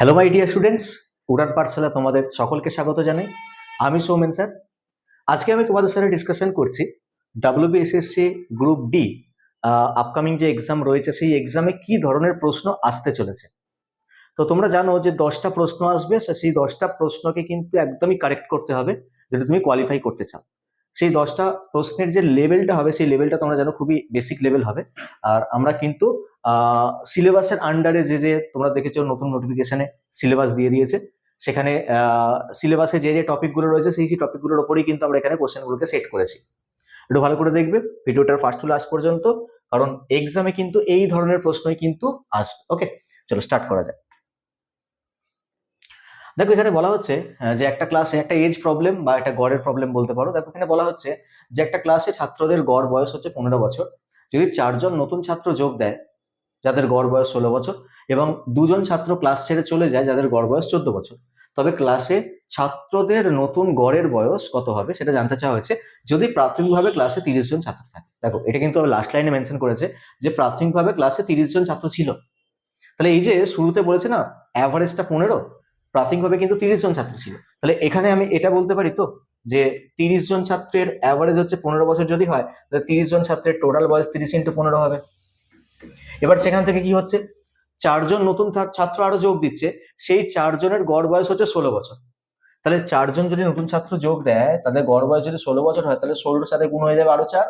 Hello my dear students, উড়ান পাঠশালা তোমাদের সকলকে স্বাগত জানাই। আমি সৌমেন স্যার। আজকে আমি তোমাদের সাথে ডিসকাশন করছি WBSSC গ্রুপ ডি আপকামিং যে এক্সাম রয়েছে সেই এক্সামে কি ধরনের প্রশ্ন আসতে চলেছে। তো তোমরা জানো যে 10টা প্রশ্ন আসবে, সেই 10টা প্রশ্নকে কিন্তু একদমই কারেক্ট করতে হবে যদি তুমি কোয়ালিফাই করতে চাও। সেই 10টা প্রশ্নের যে লেভেলটা হবে সেই লেভেলটা তোমরা জানো খুবই বেসিক লেভেল হবে। আর আমরা কিন্তু সিলেবাসের আন্ডারে যে তোমরা দেখেছো নতুন নোটিফিকেশনে সিলেবাস দিয়ে দিয়েছে, সেখানে সিলেবাসে যে টপিকগুলো রয়েছে সেই টপিকগুলোর ওপরেই কিন্তু আমরা এখানে কোশ্চেনগুলোকে সেট করেছি। একটু ভালো করে দেখবে ভিডিওটার ফার্স্ট টু লাস্ট পর্যন্ত, কারণ এক্সামে কিন্তু এই ধরনের প্রশ্নই কিন্তু আসবে। ওকে, চলো স্টার্ট করা যাক। দেখো এখানে বলা হচ্ছে যে একটা ক্লাসে একটা এজ প্রবলেম বা একটা গড়ের প্রবলেম বলতে পারো। দেখো এখানে বলা হচ্ছে যে একটা ক্লাসে ছাত্রদের গড় বয়স হচ্ছে 15 বছর। যদি 4জন নতুন ছাত্র যোগ দেয় যাদের গড় বয়স 16 বছর, এবং 2জন ছাত্র ক্লাস ছেড়ে চলে যায় যাদের গড় বয়স 14 বছর, তবে ক্লাসে ছাত্রদের নতুন গড়ের বয়স কত হবে সেটা জানতে চাওয়া হয়েছে যদি প্রাথমিকভাবে ক্লাসে 30জন ছাত্র থাকে। দেখো এটা কিন্তু লাস্ট লাইনে মেনশন করেছে যে প্রাথমিকভাবে ক্লাসে 30জন ছাত্র ছিল। তাহলে এই যে শুরুতে বলেছে না অ্যাভারেজটা 15, প্রাথমিকভাবে কিন্তু 30জন ছাত্র ছিল। তাহলে এখানে আমি এটা বলতে পারি তো যে 30জন ছাত্রের অ্যাভারেজ হচ্ছে 15 বছর যদি হয়, তাহলে 30জন ছাত্রের টোটাল বয়স 30 × 15 হবে। এবার সেখান থেকে কি হচ্ছে, 4জন নতুন ছাত্র আরো যোগ দিচ্ছে, সেই 4জনের গড় বয়স হচ্ছে 16 বছর। তাহলে 4জন যদি নতুন ছাত্র যোগ দেয় তাদের গড় বয়স যদি 16 বছর হয়, তাহলে 16-র সাথে গুণ হয়ে যাবে আরো 4,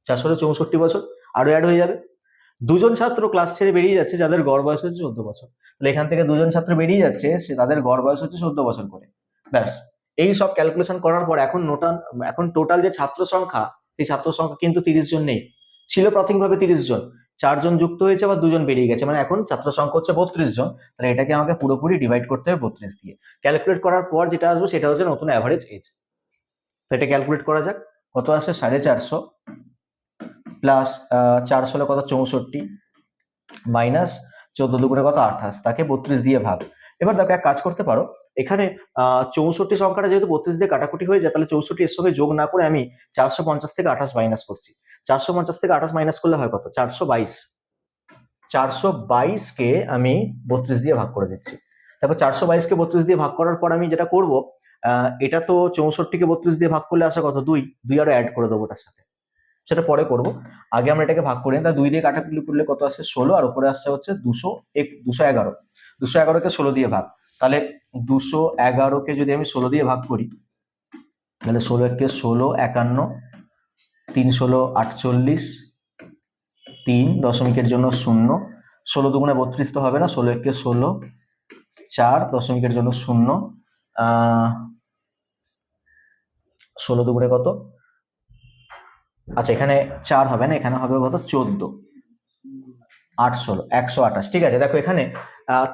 464 বছর আরো অ্যাড হয়ে যাবে। 2জন ছাত্র ক্লাস ছেড়ে বেরিয়ে যাচ্ছে যাদের গড় বয়স হচ্ছে 14 বছর। তাহলে এখান থেকে 2জন ছাত্র বেরিয়ে যাচ্ছে, তাদের গড় বয়স হচ্ছে 14 বছর করে। ব্যাস, এই সব ক্যালকুলেশন করার পর এখন টোটাল যে ছাত্র সংখ্যা, সেই ছাত্র সংখ্যা কিন্তু 30জন নেই। ছিল প্রাথমিকভাবে 30জন, 4জন যুক্ত হয়েছে আবার 2জন বেরিয়ে গেছে, মানে এখন ছাত্র সংখ্যা হচ্ছে 32জন। তাহলে এটাকে আমাকে পুরোপুরি ডিভাইড করতে হবে 32 দিয়ে। ক্যালকুলেট করার পর যেটা আসবে সেটা হচ্ছে নতুন অ্যাভারেজ এজ। তো এটা ক্যালকুলেট করা যাক। কত আসে 450 প্লাস 4 ষোলো কত 64 মাইনাস 14 দুগুণে কত 28, তাকে 32 দিয়ে ভাগ। এবার দেখো এক কাজ করতে পারো, এখানে 64 সংখ্যাটা যেহেতু 32 দিয়ে কাটাকুটি হয়ে যায়, তাহলে 64 এর সঙ্গে যোগ না করে আমি 450 থেকে 28 মাইনাস করছি। 450 থেকে 28 মাইনাস করলে হয় কত 422। 422 কে আমি 32 দিয়ে ভাগ করে দিচ্ছি। দেখো 422 কে 32 দিয়ে ভাগ করার পর আমি যেটা করব, এটা তো 64 কে 32 দিয়ে ভাগ করলে আসে কত 2, 2 আরো অ্যাড করে দেবো ওটার সাথে, সেটা পরে করব। আগে আমরা এটাকে ভাগ করি, তা 2 দিয়ে কাটাকুটি করলে কত আসছে 16, আর উপরে আসছে হচ্ছে 211। 211 কে 16 দিয়ে ভাগ, তাহলে 211 কে যদি আমি 16 দিয়ে ভাগ করি, তাহলে 16 একে 16 51, 3 16 48, 3 দশমিকের জন্য 0, 16 দুগুণে 32 তো হবে না, 16 একে 16, 4 দশমিকের জন্য 0, 16 দুগুণে কত, আচ্ছা এখানে 4 হবে না, এখানে হবে কত 14, 8 16 128। ঠিক আছে, দেখো এখানে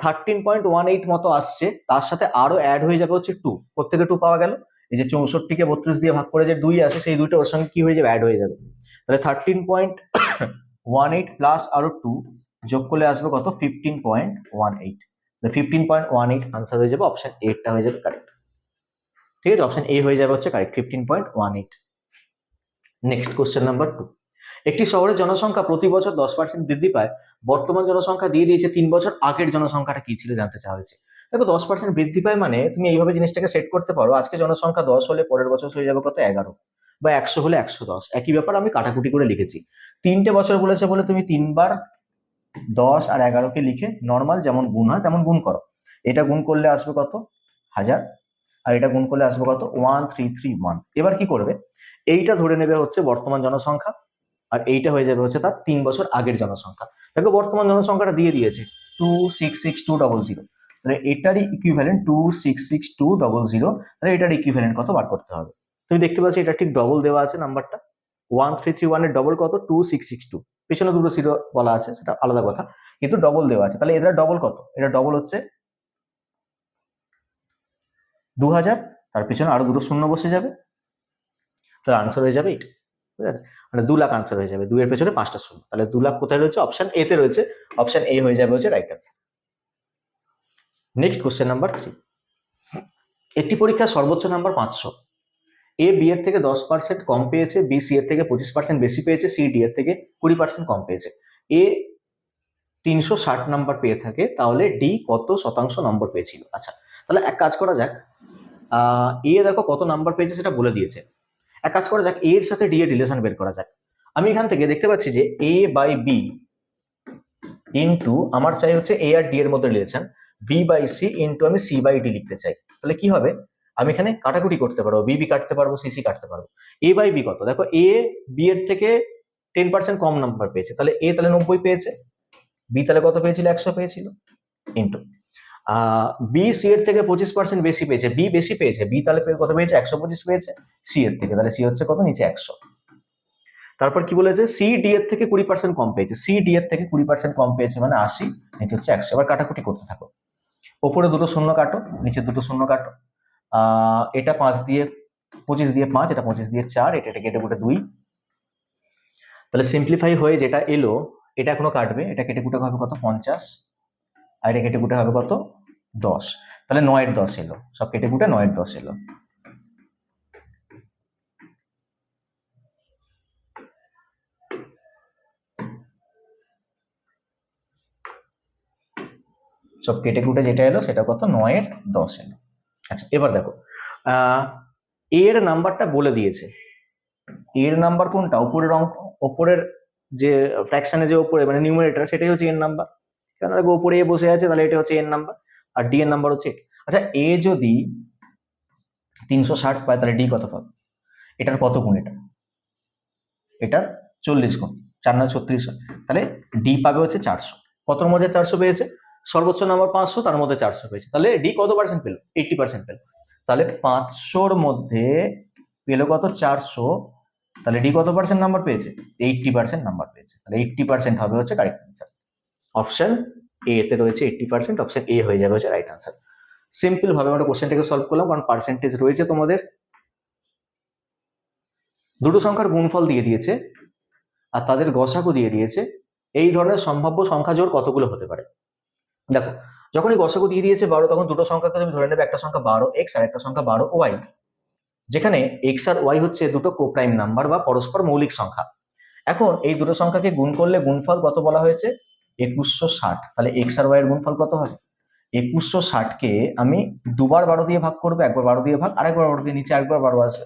13.18 মতো আসছে, তার সাথে আরো অ্যাড হয়ে যাবে হচ্ছে 2, প্রত্যেকে 2 পাওয়া গেল। এই যে 64 কে 32 দিয়ে ভাগ করে যে 2 আসে, সেই 2টা ওর সঙ্গে কি হয়ে যাবে অ্যাড হয়ে যাবে। তাহলে 13.18 প্লাস আরো 2 যোগ করলে আসবে কত 15.18। 15.18 আনসার হয়ে যাবে, অপশন এ হয়ে যাবে কারেক্ট। ঠিক আছে, অপশন এ হয়ে যাবে হচ্ছে কারেক্ট 15.18। Next question number 2। একটি শহরের জনসংখ্যা প্রতি বছর 10% বৃদ্ধি পায়, বর্তমান জনসংখ্যা দিয়ে দিয়েছে 3 বছর আগের জনসংখ্যাটা কি ছিল জানতে চাওয়া হয়েছে। দেখো 10% বৃদ্ধি পায় মানে তুমি এইভাবে জিনিসটাকে সেট করতে পারো, আজকে জনসংখ্যা 10 হলে পরের বছর হয়ে যাবে কত 11, বা 100 হলে 110, একই ব্যাপার আমি কাটাকুটি করে লিখেছি। 3টে বছর বলেছে বলে তুমি 3 বার 10 আর 11কে লিখে নর্মাল যেমন গুণ হয় তেমন গুণ করো। এটা গুণ করলে আসবে কত 1000, আর এটা গুণ করলে আসবে কত 1331। এবার কি করবে, এইটা ধরে নেবে হচ্ছে বর্তমান জনসংখ্যা, আর এইটা হয়ে যাবে হচ্ছে তার 3 বছর আগের জনসংখ্যা। দেখো বর্তমান জনসংখ্যাটা দিয়ে দিয়েছে 266200, তাহলে এটারই ইকুইভ্যালেন্ট 266200, তাহলে এটার ইকুইভ্যালেন্ট কত বার করতে হবে। তুমি দেখতে পাচ্ছ এটা ঠিক ডবল দেওয়া আছে নাম্বারটা, 1331 এর ডবল কত 2662, পেছনে দুটো জিরো বলা আছে সেটা আলাদা কথা, কিন্তু ডবল দেওয়া আছে। তাহলে এটা ডবল কত, এটা ডবল হচ্ছে 2000, তার পিছনে আরো দুটো শূন্য বসে যাবে, তাহলে আনসার হয়ে যাবে এটা। ঠিক আছে, মানে 2 লাখ আনসার হয়ে যাবে, 2 এর পেছনে 5টা শূন্য, তাহলে 2 লাখ কোথায় রয়েছে অপশন এ তে রয়েছে, অপশন এ হয়ে যাবে হচ্ছে right answer. Next question number 3। একটি পরীক্ষার সর্বোচ্চ নাম্বার 500, এ বি এর থেকে 10% কম পেয়েছে, বি সি এর থেকে 25% বেশি পেয়েছে, সি ডি এর থেকে 20% কম পেয়েছে। এ 360 নাম্বার পেয়ে থাকে, তাহলে ডি কত শতাংশ নম্বর পেয়েছিল। আচ্ছা, তাহলে এক কাজ করা যাক, এ দেখো কত নাম্বার পেয়েছে সেটা বলে দিয়েছে। এক কাজ করা যাক, এ এর সাথে ডি এর রিলেশন বের করা যাক। আমি এখান থেকে দেখতে পাচ্ছি যে এ বাই বি ইন্টু, আমার চাই হচ্ছে এ আর ডি এর মধ্যে relation, B by C into আমি সি বাই ডি লিখতে চাই। তাহলে কি হবে, আমি এখানে কাটাকুটি করতে পারবো, বি বি কাটতে পারবো, সি সি কাটতে পারবো। এ বাই বি কত, দেখো এ বি এর থেকে 10% কম নাম্বার পেয়েছে, তাহলে এ তাহলে 90 পেয়েছে, বি তাহলে কত পেয়েছিল, 100 পেয়েছিল, ইন্টু বি সি এর থেকে 25% বেশি পেয়েছে, বি বেশি পেয়েছে, বি তাহলে কত পেয়েছে, 125 পেয়েছে সি এর থেকে, তাহলে সি হচ্ছে কত, নিচে 100। তারপর কি বলেছে, সি ডি এর থেকে 20% কম পেয়েছে, সি ডি এর থেকে 20% কম পেয়েছে মানে 80, নিচে হচ্ছে 100। এবার কাটাকুটি করতে থাকো, ওপরে দুটো শূন্য কাটো, নিচে দুটো শূন্য কাটো। এটা 5 দিয়ে 25 দিয়ে 5, এটা 25 দিয়ে 4, এটা কেটে কুটে 2, তাহলে সিম্পলিফাই হয়ে যেটা এলো, এটা এখনো কাটবে, এটা কেটে কুটে হবে কত, 50, আর এটা কেটে কুটে হবে কত, 10। তাহলে 9 এর 10 এলো, সব কেটে কুটে 9 এর 10 এলো। সব কেটে কুটে যেটা এলো সেটা কত, 9 এর 10 এলো। আচ্ছা, এবার দেখো এর নাম্বারটা বলে দিয়েছে, এর নাম্বার কোনটা, উপরের যে ফ্র্যাকশনে যে উপরে মানে নিউমারেটর, সেটাই হচ্ছে এর নাম্বার, কারণ দেখো উপরে এ বসে আছে, তাহলে এটা হচ্ছে এর নাম্বার, আর ডি এর নাম্বার হচ্ছে। আচ্ছা, এ যদি 360 পায়, তাহলে ডি কত পাবে, এটার কত গুণ, এটার 40 গুণ, 4 9 36 হয়, তাহলে ডি পাবে হচ্ছে 400। কতর মধ্যে 400 পেয়েছে, সর্বোচ্চ নাম্বার 500, তার মধ্যে 400 পেয়েছে, তাহলে ডি কত পার্সেন্ট পেল, 80% পেল। তাহলে 500-র মধ্যে পেল কত, 400, তাহলে ডি কত পার্সেন্ট নাম্বার পেয়েছে, 80% নাম্বার পেয়েছে, তাহলে 80% হবে হচ্ছে কারেক্ট আনসার। অপশন এ তে রয়েছে 80%, অপশন এ হয়ে যাবে হচ্ছে রাইট আনসার। সিম্পল ভাবে আমরা কোশ্চেনটাকে সলভ করলাম, কারণ পার্সেন্টেজ রয়েছে তোমাদের। দুটো সংখ্যার গুণফল দিয়ে দিয়েছে আর তাদের গসাগু দিয়ে দিয়েছে, এই ধরনের সম্ভাব্য সংখ্যা জোড় কতগুলো হতে পারে। দেখো, যখনই গসাগু দিয়ে দিয়েছে 12, তখন দুটো সংখ্যাকে তুমি ধরে নেবে, একটা সংখ্যা 12x আর একটা সংখ্যা 12y, যেখানে x আর y হচ্ছে দুটো কোপ্রাইম নাম্বার বা পরস্পর মৌলিক সংখ্যা। এখন এই দুটো সংখ্যাকে গুণ করলে গুণফল কত বলা হয়েছে, 2160। তাহলে x আর y এর গুণফল কত হবে, 2160-কে আমি দুবার 12 দিয়ে ভাগ করবো, একবার 12 দিয়ে ভাগ, আরেকবার 12 দিয়ে, নিচে আরেকবার 12 আসবে।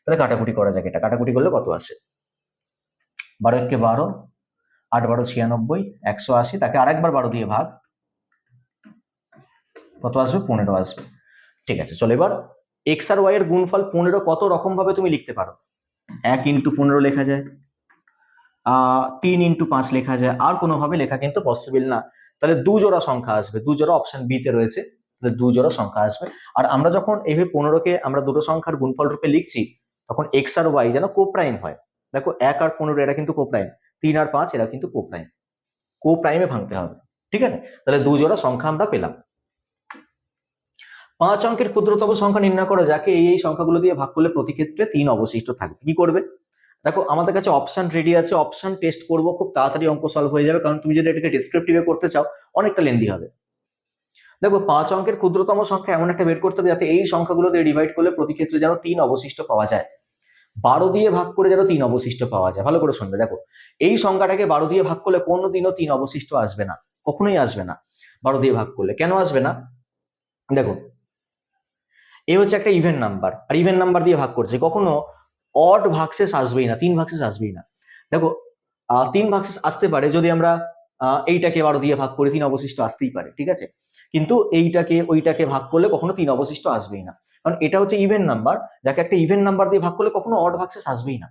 তাহলে কাটাকুটি করা যাক, এটা কাটাকুটি করলে কত আসে, 12 12, 8 12 96, 180, তাকে আরেকবার 12 দিয়ে ভাগ, কত আসবে, 15 আসবে। ঠিক আছে, চলো এবার এক্স আর ওয়াই এর গুণফল 15 কত রকম ভাবে তুমি লিখতে পারো, 1 × 15 লেখা যায়, 3 × 5 লেখা যায়, আর কোনোভাবে লেখা কিন্তু পসিবল না। তাহলে দু জোড়া সংখ্যা আসবে, দু জোড়া, অপশন বি তে রয়েছে, তাহলে দু জোড়া সংখ্যা আসবে। আর আমরা যখন এইভাবে 15-কে আমরা দুটো সংখ্যার গুণফল রূপে লিখছি, তখন এক্স আর ওয়াই যেন কোপ্রাইম হয়। দেখো 1 আর 15 এরা কিন্তু কোপ্রাইম, 3 আর 5 এরা কিন্তু কোপ্রাইম, কোপ্রাইমে ভাঙতে হবে। ঠিক আছে, তাহলে দু জোড়া সংখ্যা আমরা পেলাম। 5 অঙ্কের ক্ষুদ্রতম সংখ্যা নির্ণয় করো, যাকে এই সংখ্যাগুলো দিয়ে ভাগ করলে প্রতি ক্ষেত্রে 3 অবশিষ্ট থাকবে। কি করবে, দেখো আমাদের কাছে অপশন রেডি আছে, অপশন টেস্ট করবো, খুব তাড়াতাড়ি অঙ্ক সলভ হয়ে যাবে, কারণ তুমি যদি এটাকে ডেসক্রিপটিভে করতে চাও অনেকটা লেন্দি হবে। দেখো 5 অঙ্কের ক্ষুদ্রতম সংখ্যা এমন একটা বের করতে হবে যাতে এই সংখ্যাগুলো দিয়ে ডিভাইড করলে প্রতি ক্ষেত্রে যেন 3 অবশিষ্ট পাওয়া যায়, 12 দিয়ে ভাগ করে যেন 3 অবশিষ্ট পাওয়া যায়। ভালো করে শুনবে, দেখো এই সংখ্যাটাকে 12 দিয়ে ভাগ করলে কোনোদিনও 3 অবশিষ্ট আসবে না, কখনোই আসবে না 12 দিয়ে ভাগ করলে। কেন আসবে না, দেখো এ হচ্ছে একটা ইভেন নাম্বার, আর ইভেন নাম্বার দিয়ে ভাগ করছে, কখনো অড ভাগশেষ আসবেই না, 3 ভাগশেষ আসবেই না। দেখো 3 ভাগশেষ আসতে পারে যদি আমরা এইটাকে 12 দিয়ে ভাগ করে 3 অবশিষ্ট আসতেই পারে, ঠিক আছে, কিন্তু এইটাকে ওইটাকে ভাগ করলে কখনো 3 অবশিষ্ট আসবেই না, কারণ এটা হচ্ছে ইভেন নাম্বার, যাকে একটা ইভেন নাম্বার দিয়ে ভাগ করলে কখনো অড ভাগশেষ আসবেই না।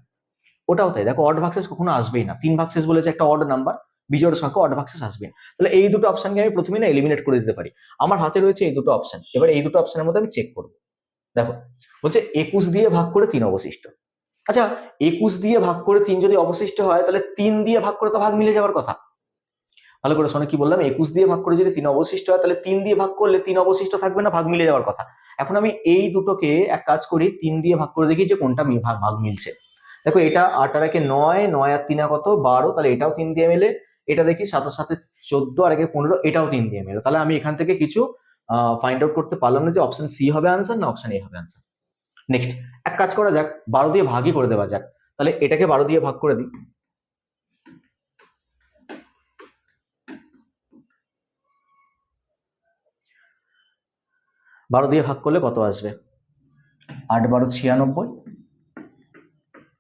ওটাও তাই, দেখো অড ভাগশেষ কখনো আসবেই না, 3 ভাগশেষ বলেছে একটা অড নাম্বার, বিজোড় সংখ্যা, অড ভাগশেষ আসবে না। তাহলে এই দুটো অপশনকে আমি প্রথমে না এলিমিনেট করে দিতে পারি। আমার হাতে রয়েছে এই দুটো অপশন, এবার এই দুটো অপশনের মধ্যে আমি চেক করবো। দেখো বলছে 21 দিয়ে ভাগ করে 3 অবশিষ্ট। আচ্ছা 21 দিয়ে ভাগ করে 3 যদি অবশিষ্ট হয়, তাহলে 3 দিয়ে ভাগ করে তো ভাগ মিলে যাওয়ার কথা। ভালো করে শোনো কি বললাম, 21 দিয়ে ভাগ করে যদি 3 অবশিষ্ট হয়, তাহলে 3 দিয়ে ভাগ করলে 3 অবশিষ্ট থাকবে না, ভাগ মিলে যাওয়ার কথা। এখন আমি এই দুটোকে এক কাজ করি, 3 দিয়ে ভাগ করে দেখি যে কোনটা ভাগ মিলছে। দেখো এটা 8 আর 1 9, 9 আর 3 কত 12, তাহলে এটাও 3 দিয়ে মেলে। এটা দেখি 7 আর 7 14 আর 1 15, এটাও 3 দিয়ে মেলে। তাহলে আমি এখান থেকে কিছু ফাইন্ড আউট করতে পারলাম না যে অপশন সি হবে আনসার না অপশন এ হবে আনসার। নেক্সট এক কাজ করা যাক, 12 দিয়ে ভাগই করে দেওয়া যাক। তাহলে এটাকে 12 দিয়ে ভাগ করে দিই, 12 দিয়ে ভাগ করলে কত আসবে? 8 12 96,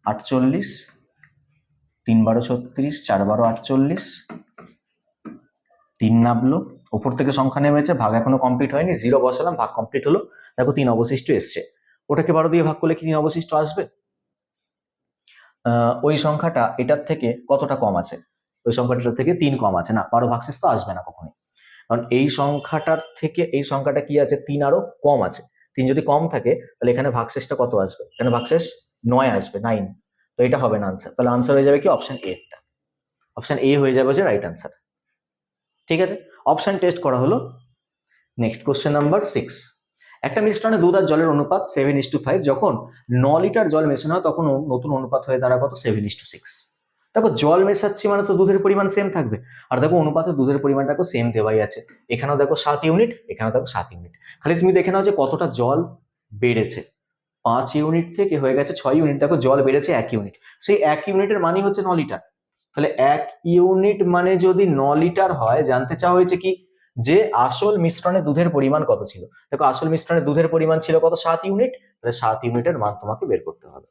48, 3 12 36, 4 12 48, 3 নামলো, উপর থেকে সংখ্যা নেমেছে, ভাগ এখনো কমপ্লিট হয়নি, 0 বসালাম, ভাগ কমপ্লিট হলো, দেখো 3 অবশিষ্ট এসছে। ওটাকে 12 দিয়ে ভাগ করলে কি 3 অবশিষ্ট আসবে? ওই সংখ্যাটা এটার থেকে কতটা কম আছে? ওই সংখ্যাটার থেকে 3 কম আছে, না 12 ভাগশেষ তো আসবে না কখনোই, কারণ এই সংখ্যাটার থেকে এই সংখ্যাটা কি আছে? 3 আরো কম আছে। 3 যদি কম থাকে তাহলে এখানে ভাগশেষটা কত আসবে? এখানে ভাগশেষ 9 আসবে, 9। তো এটা হবে না আনসার, তাহলে আনসার হয়ে যাবে কি অপশন এ টা। অপশন এ হয়ে যাবে যে রাইট আনসার। ঠিক আছে, অপশন টেস্ট করা হলো। Next question number 6। একটা মিশ্রণে দুধ আর জলের অনুপাত 7:5, যখন 9 লিটার জল মেশানো হয় তখন নতুন অনুপাত হয়ে দাঁড়ায় কত? 7:6। দেখো জল মেশাচ্ছি মানে তো দুধের পরিমাণ সেম থাকবে, আর দেখো অনুপাতে দুধের পরিমাণটাকে সেম দেওয়াই আছে। এখানেও দেখো 7 ইউনিট, এখানেও দেখো 7 ইউনিট। খালি তুমি দেখে নাও যে কতটা জল বেড়েছে। 5 ইউনিট থেকে হয়ে গেছে 6 ইউনিট, দেখো জল বেড়েছে 1 ইউনিট। সেই 1 ইউনিটের মানই হচ্ছে 9 লিটার। তাহলে 1 ইউনিট মানে যদি 9 লিটার হয়, জানতে চাওয়া হয়েছে কি যে আসল মিশ্রণে দুধের পরিমাণ কত ছিল। দেখো আসল মিশ্রণে দুধের পরিমাণ ছিল কত? 7 ইউনিট। তাহলে 7 ইউনিটের মান তোমাকে বের করতে হবে।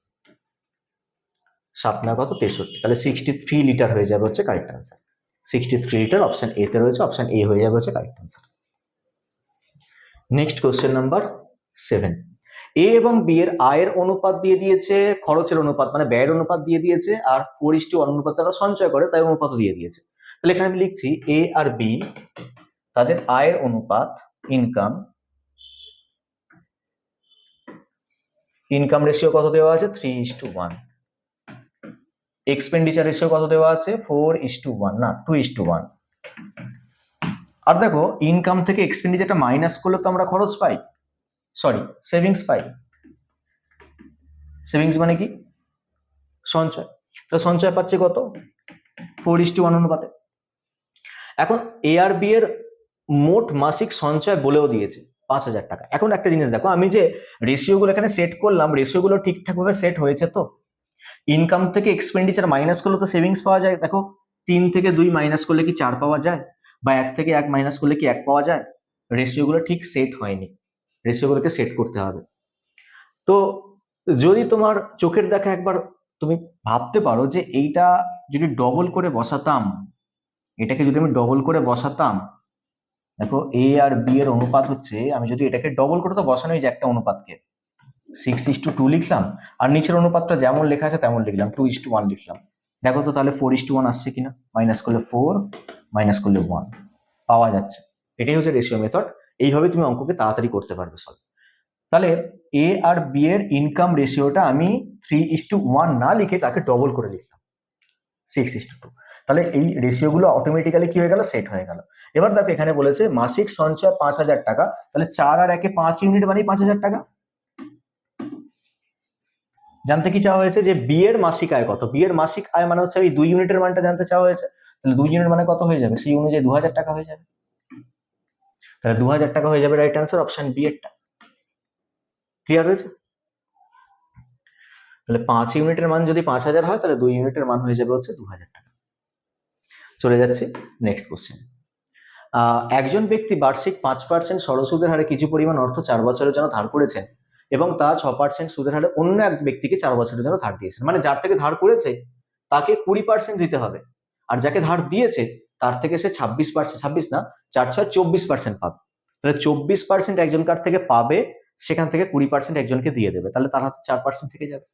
7 না কত? 63। তাহলে 63 লিটার হয়ে যাবে হচ্ছে correct answer. 63 litre option A তে রয়েছে, অপশন এ হয়ে যাবে হচ্ছে correct answer. Next question number 7। এ এবং বি এর আয়ের অনুপাত দিয়ে দিয়েছে, খরচের অনুপাত মানে ব্যয়ের অনুপাত দিয়ে দিয়েছে, আর 4:1 অনুপাত তারা সঞ্চয় করে তাই অনুপাত দিয়ে দিয়েছে। তাহলে এখানে আমি লিখছি এ আর বি তাদের আয়ের অনুপাত ইনকাম রেশিও কত দেওয়া আছে? 3:1। এক্সপেন্ডিচার রেশিও কত দেওয়া আছে? 4:1, না 2:1। আর দেখো ইনকাম থেকে এক্সপেন্ডিচারটা মাইনাস করলে তো আমরা খরচ পাই, সরি সেভিংস পাই। সেভিংস মানে কি? সঞ্চয়। তো সঞ্চয় পাচ্ছি কত? 4:1 অনুপাতে। এখন এ আর বি এর মোট মাসিক সঞ্চয় বলেও দিয়েছে 5,000 টাকা। এখন একটা জিনিস দেখো, আমি যে রেশিওগুলো এখানে সেট করলাম, রেশিওগুলো ঠিকঠাক ভাবে সেট হয়েছে তো? ইনকাম থেকে এক্সপেন্ডিচার মাইনাস করলে তো সেভিংস পাওয়া যায়। দেখো 3 থেকে 2 মাইনাস করলে কি 4 পাওয়া যায়, বা 1 থেকে 1 মাইনাস করলে কি 1 পাওয়া যায়? রেশিওগুলো ঠিক সেট হয়নি, রেশিওগুলোকে সেট করতে হবে। তো যদি তোমার চোখের দেখা একবার তুমি ভাবতে পারো যে এইটা যদি ডবল করে বসাতাম, এটাকে যদি আমি ডবল করে বসাতাম, দেখো এ আর বি এর অনুপাত হচ্ছে, আমি যদি এটাকে ডবল করে তো বসানোই যে একটা অনুপাতকে 6:2 লিখলাম, আর নিচের অনুপাতটা যেমন লেখা আছে তেমন লিখলাম, 2:1 লিখলাম। দেখো তো তাহলে 4:1 আসছে কিনা? মাইনাস করলে 4, মাইনাস করলে 1 পাওয়া যাচ্ছে। এটাই হচ্ছে রেশিও মেথড। এইভাবে তুমি অঙ্ককে তাড়াতাড়ি করতে পারবে সব। তাহলে এ আর বি এর ইনকাম রেশিওটা আমি 3:1 না লিখে তাকে ডবল করে লিখলাম 6:2। তাহলে এই রেশিওগুলো অটোমেটিক্যালি কি হয়ে গেল? সেট হয়ে গেল। এবার দেখো এখানে বলেছে মাসিক সঞ্চয় 5,000 টাকা, তাহলে 4 আর 1 5 ইউনিট মানে 5,000 টাকা। জানতে কি চাওয়া হয়েছে যে বি এর মাসিক আয় কত? বি এর মাসিক আয় মানে হচ্ছে এই 2 ইউনিটের মানটা জানতে চাওয়া হয়েছে। তাহলে 2 ইউনিট মানে কত হয়ে যাবে? সেই অনুযায়ী 2,000 টাকা হয়ে যাবে। তাহলে 2,000 টাকা হয়ে যাবে রাইট আনসার, অপশন বি এরটা। ক্লিয়ার হয়েছে? তাহলে 5 ইউনিটের মান যদি 5,000 হয়, তাহলে 2 ইউনিটের মান হয়ে যাবে হচ্ছে 2,000 টাকা। চলে যাচ্ছে নেক্সট কোশ্চেন। একজন ব্যক্তি বার্ষিক 5% সরল সুদের হারে কিছু পরিমাণ অর্থ 4 বছরের জন্য ধার করেছেন এবং তা 6% সুদের হারে অন্য এক ব্যক্তিকে 4 বছরের জন্য ধার দিয়েছেন। মানে যার থেকে ধার করেছে তাকে 20% দিতে হবে, আর যাকে ধার দিয়েছে তার থেকে সে 26%, 26 না 4 6 24% পাবে। তাহলে 24% একজন কার থেকে পাবে, সেখান থেকে 20% একজনকে দিয়ে দেবে, তাহলে তার হাতে 4% থেকে যাবে।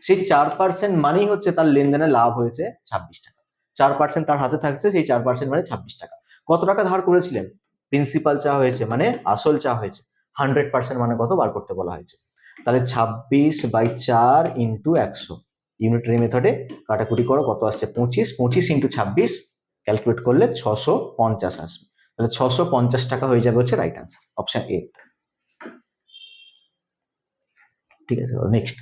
সেই 4% মানেই হচ্ছে তার লেনদেনে লাভ হয়েছে 26 টাকা। 4% তার হাতে থাকছে, সেই 4% মানে 26 টাকা। কত টাকা ধার করেছিলেন? প্রিন্সিপাল চা হয়েছে মানে আসল চা হয়েছে, 100% মানে কত বার করতে বলা হয়েছে। তাহলে 26/4 ইন্টু 100, ইউনিটারি মেথডে কাটাকুটি করো, কত আসছে? 25, 25 ইন্টু 26 ক্যালকুলেট করলে 650 আসবে। তাহলে 650 টাকা হয়ে যাবে হচ্ছে রাইট আনসার, অপশন এ। ঠিক আছে, নেক্সট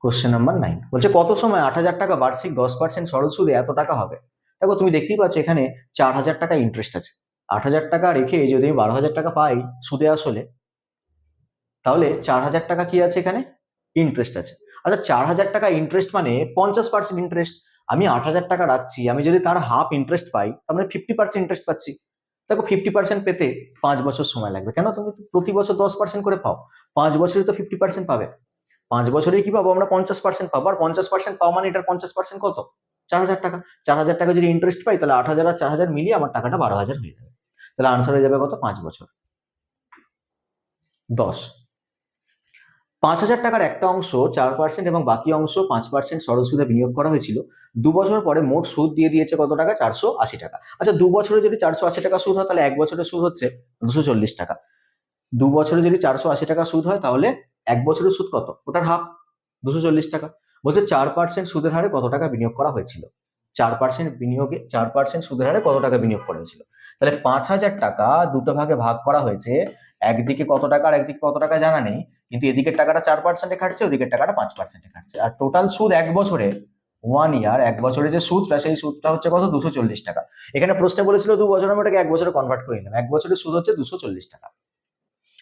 কোশ্চেন নাম্বার 9 বলছে কত সময় 8,000 টাকা বার্ষিক 10% সরল সুদে এত টাকা হবে। দেখো তুমি দেখতেই পাচ্ছ এখানে 4,000 টাকা ইন্টারেস্ট আছে। 8,000 টাকা রেখে যদি আমি 12,000 টাকা পাই সুদে আসলে, তাহলে 4,000 টাকা কি আছে এখানে? ইন্টারেস্ট আছে। আচ্ছা 4,000 টাকা ইন্টারেস্ট মানে 50% ইন্টারেস্ট। আমি 8,000 টাকা রাখছি, আমি যদি তার হাফ ইন্টারেস্ট পাই তার মানে 50% ইন্টারেস্ট পাচ্ছি। দেখো 50% পেতে 5 বছর সময় লাগবে, কেন? তুমি তো প্রতি বছর 10% করে পাও, 5 বছরে তো 50% পাবে, 5 বছরে কি পাবো আমরা? 50% পাবো। আর 50% পাও মানে এটার 50% কত? 4,000 টাকা। 4,000 টাকা যদি ইন্টারেস্ট পাই, তাহলে 8,000 আর 4,000 মিলিয়ে আমার টাকাটা 12,000 হয়ে যাবে। তাহলে আনসার হয়ে যাবে কত? 5 বছর। 10, 5,000 টাকার একটা অংশ 4% এবং বাকি অংশ 5% সরল সুদে বিনিয়োগ করা হয়েছিল। 2 বছর পরে মোট সুদ দিয়ে দিয়েছে কত টাকা? 480 টাকা। আচ্ছা, 2 বছরে যদি 480 টাকা সুদ হয়, তাহলে 1 বছরের সুদ হচ্ছে 240 টাকা। 2 বছরে যদি 480 টাকা সুদ হয়, তাহলে 1 বছরের সুদ কত? ওটার হাফ, 240 টাকা। বলছে 4% সুদের হারে কত টাকা বিনিয়োগ করা হয়েছিল? 4% বিনিয়োগে 4% সুদের হারে কত টাকা বিনিয়োগ করা হয়েছিল? তাহলে 5,000 টাকা দুটো ভাগে ভাগ করা হয়েছে, একদিকে কত টাকা আর একদিকে কত টাকা জানা নেই, কিন্তু এদিকের টাকাটা 4% খাটছে, ওদিকের টাকাটা 5% খাটছে। আর টোটাল সুদ 1 বছরে, 1 ইয়ার, 1 বছরে যে সুদটা, সেই সুদটা হচ্ছে কত? 240 টাকা। এখানে প্রশ্নে বলেছিল 2 বছর, আমি ওটাকে 1 বছরে কনভার্ট করে নিলাম। 1 বছরের সুদ হচ্ছে 240 টাকা।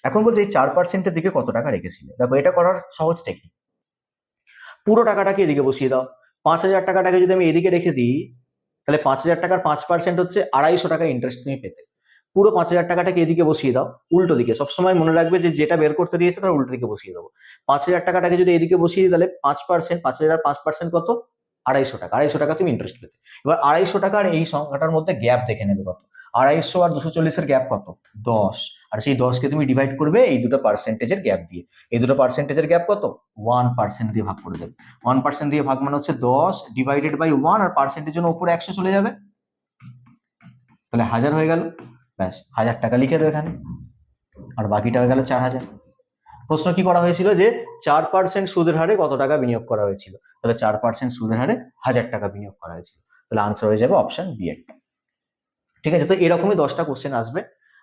এখন বলছে এই 4%-এর দিকে কত টাকা রেখেছিলে। দেখো, এটা করার সহজ টেকনিক। পুরো টাকাটাকে এদিকে বসিয়ে দাও। 5,000 টাকাটাকে যদি আমি এদিকে রেখে দিই, তাহলে 5,000 টাকার 5% হচ্ছে 250 টাকা ইন্টারেস্ট তুমি পেতে। পুরো 5,000 টাকাটাকে এদিকে বসিয়ে দাও, উল্টো দিকে। সবসময় মনে রাখবে যে যেটা বের করতে দিয়েছে তার উল্টো দিকে বসিয়ে দেবো। 5,000 টাকাটাকে যদি এদিকে বসিয়ে দিই, তাহলে 5%, 5,000 5% কত? 250 টাকা। 250 টাকা তুমি ইন্টারেস্ট পেতে। এবার 250 টাকার এই সংখ্যাটার মধ্যে গ্যাপ দেখে নেবে কত। 250 আর 240-এর গ্যাপ কত? 10। আর সেই 10কে তুমি ডিভাইড করবে এই দুটো পার্সেন্টেজের গ্যাপ দিয়ে। এই দুটো পার্সেন্টেজের গ্যাপ কত? 1% দিয়ে ভাগ করে দেবে। 1% দিয়ে ভাগ মানে হচ্ছে 10 ডিভাইডেড বাই 1, আর পার্সেন্টেজ জন্য উপরে 100 চলে যাবে, তাহলে 1000 হয়ে গেল। ব্যাস, 1000 টাকা লিখে দেবে এখানে, আর বাকিটা হয়ে গেল 4,000। প্রশ্ন কি করা হয়েছিল? যে 4% সুদের হারে কত টাকা বিনিয়োগ করা হয়েছিল। তাহলে 4% সুদের হারে 1000 টাকা বিনিয়োগ করা হয়েছিল। তাহলে আনসার হয়ে যাবে অপশন বি একটা। ঠিক আছে, তো এরকমই 10টা কোশ্চেন আসবে।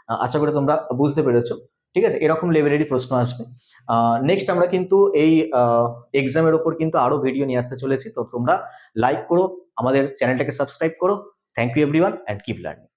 আশা করি তোমরা বুঝতে পেরেছো। ঠিক আছে, এরকম লেভেলেরই প্রশ্ন আসবে। নেক্সট আমরা কিন্তু এই এক্সামের ওপর কিন্তু আরো ভিডিও নিয়ে আসতে চলেছি। তো তোমরা লাইক করো, আমাদের চ্যানেলটাকে সাবস্ক্রাইব করো। Thank you everyone, and keep learning.